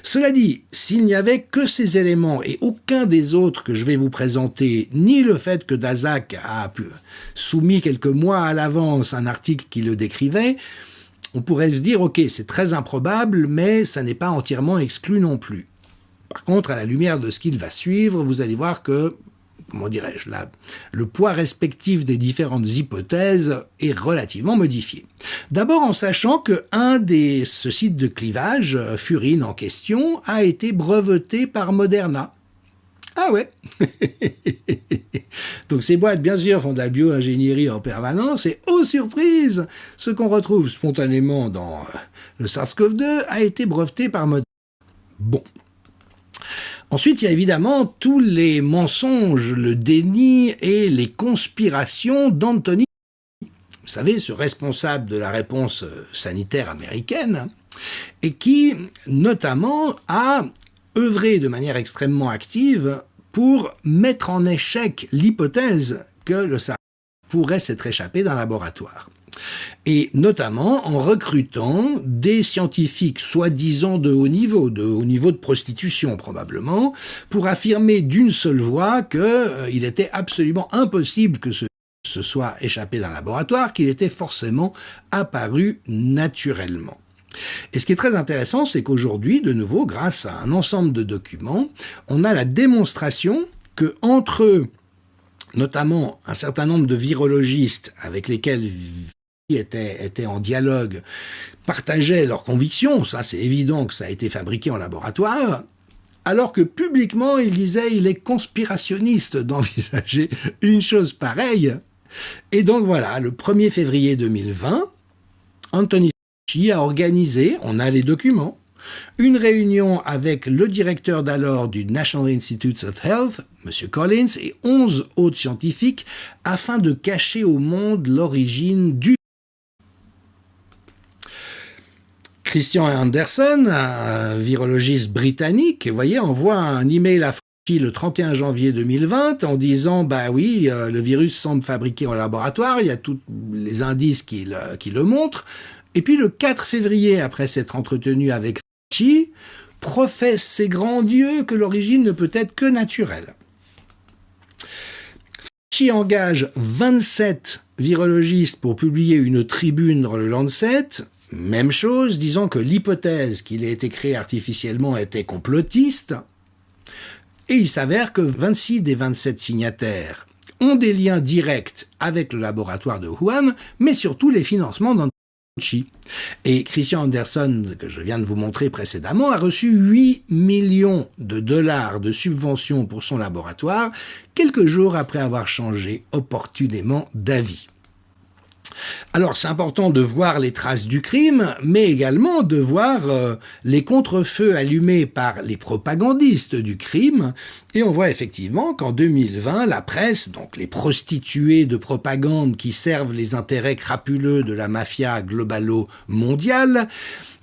Cela dit, s'il n'y avait que ces éléments et aucun des autres que je vais vous présenter, ni le fait que Daszak a soumis quelques mois à l'avance un article qui le décrivait, on pourrait se dire, ok, c'est très improbable, mais ça n'est pas entièrement exclu non plus. Par contre, à la lumière de ce qu'il va suivre, vous allez voir que, comment dirais-je, le poids respectif des différentes hypothèses est relativement modifié. D'abord en sachant que ce site de clivage, Furine en question, a été breveté par Moderna. Ah ouais. Donc ces boîtes, bien sûr, font de la bio-ingénierie en permanence et, oh surprise, ce qu'on retrouve spontanément dans le SARS-CoV-2 a été breveté par Moderna. Bon. Ensuite, il y a évidemment tous les mensonges, le déni et les conspirations d'Anthony. Vous savez, ce responsable de la réponse sanitaire américaine, et qui, notamment, a œuvré de manière extrêmement active pour mettre en échec l'hypothèse que le SARS pourrait s'être échappé d'un laboratoire. Et notamment en recrutant des scientifiques soi-disant de haut niveau de prostitution probablement, pour affirmer d'une seule voix qu'il était absolument impossible que ce se soit échappé d'un laboratoire, qu'il était forcément apparu naturellement. Et ce qui est très intéressant, c'est qu'aujourd'hui, de nouveau, grâce à un ensemble de documents, on a la démonstration que entre notamment un certain nombre de virologistes avec lesquels étaient en dialogue, partageaient leurs convictions, ça c'est évident que ça a été fabriqué en laboratoire, alors que publiquement ils disaient il est conspirationniste d'envisager une chose pareille. Et donc voilà, le 1er février 2020, Anthony Fauci a organisé, on a les documents, une réunion avec le directeur d'alors du National Institutes of Health, M. Collins, et 11 autres scientifiques, afin de cacher au monde l'origine du... Christian Anderson, un virologiste britannique, vous voyez, envoie un email à Fauci le 31 janvier 2020 en disant « Bah oui, le virus semble fabriqué en laboratoire, il y a tous les indices qui le montrent. » Et puis le 4 février, après s'être entretenu avec Fauci, professe ses grands dieux que l'origine ne peut être que naturelle. Fauci engage 27 virologistes pour publier une tribune dans le Lancet, même chose, disant que l'hypothèse qu'il ait été créé artificiellement était complotiste. Et il s'avère que 26 des 27 signataires ont des liens directs avec le laboratoire de Wuhan, mais surtout les financements d'Anthony Fauci. Et Christian Anderson, que je viens de vous montrer précédemment, a reçu 8 millions de dollars de subventions pour son laboratoire, quelques jours après avoir changé opportunément d'avis. Alors c'est important de voir les traces du crime, mais également de voir les contre-feux allumés par les propagandistes du crime, et on voit effectivement qu'en 2020, la presse, donc les prostituées de propagande qui servent les intérêts crapuleux de la mafia globalo-mondiale,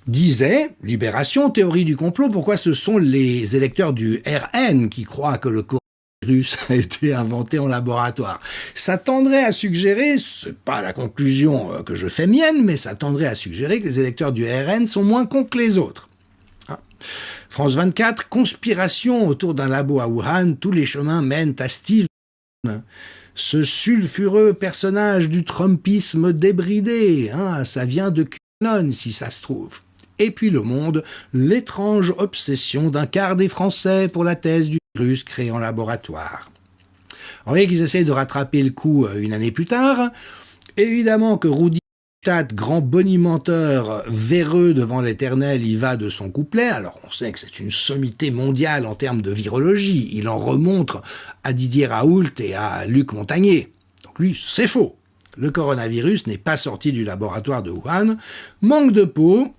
disait, Libération, théorie du complot, pourquoi ce sont les électeurs du RN qui croient que le coronavirus a été inventé en laboratoire. Ça tendrait à suggérer, c'est pas la conclusion que je fais mienne, mais ça tendrait à suggérer que les électeurs du RN sont moins cons que les autres. Hein. France 24, conspiration autour d'un labo à Wuhan, tous les chemins mènent à Steve, ce sulfureux personnage du trumpisme débridé, hein, ça vient de QAnon si ça se trouve. Et puis Le Monde, l'étrange obsession d'un quart des Français pour la thèse du virus créé en laboratoire. Vous voyez qu'ils essayent de rattraper le coup une année plus tard. Évidemment que Rudy Stadt, grand bonimenteur, véreux devant l'éternel, y va de son couplet. Alors on sait que c'est une sommité mondiale en termes de virologie. Il en remontre à Didier Raoult et à Luc Montagnier. Donc lui, c'est faux. Le coronavirus n'est pas sorti du laboratoire de Wuhan. Manque de peau.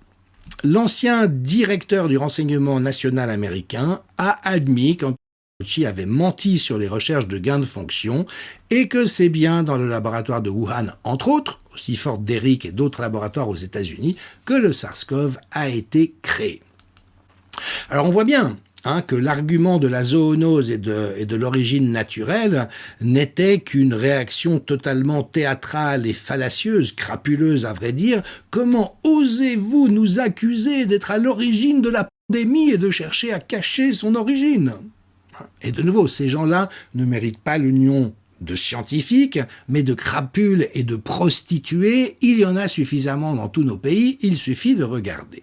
L'ancien directeur du renseignement national américain a admis qu'Anthony Fauci avait menti sur les recherches de gains de fonction et que c'est bien dans le laboratoire de Wuhan, entre autres, aussi Fort Detrick et d'autres laboratoires aux États-Unis, que le SARS-CoV a été créé. Alors on voit bien que l'argument de la zoonose et de l'origine naturelle n'était qu'une réaction totalement théâtrale et fallacieuse, crapuleuse à vrai dire. Comment osez-vous nous accuser d'être à l'origine de la et de chercher à cacher son origine. Et de nouveau, ces gens-là ne méritent pas l'union de scientifiques, mais de crapules et de prostituées. Il y en a suffisamment dans tous nos pays, il suffit de regarder.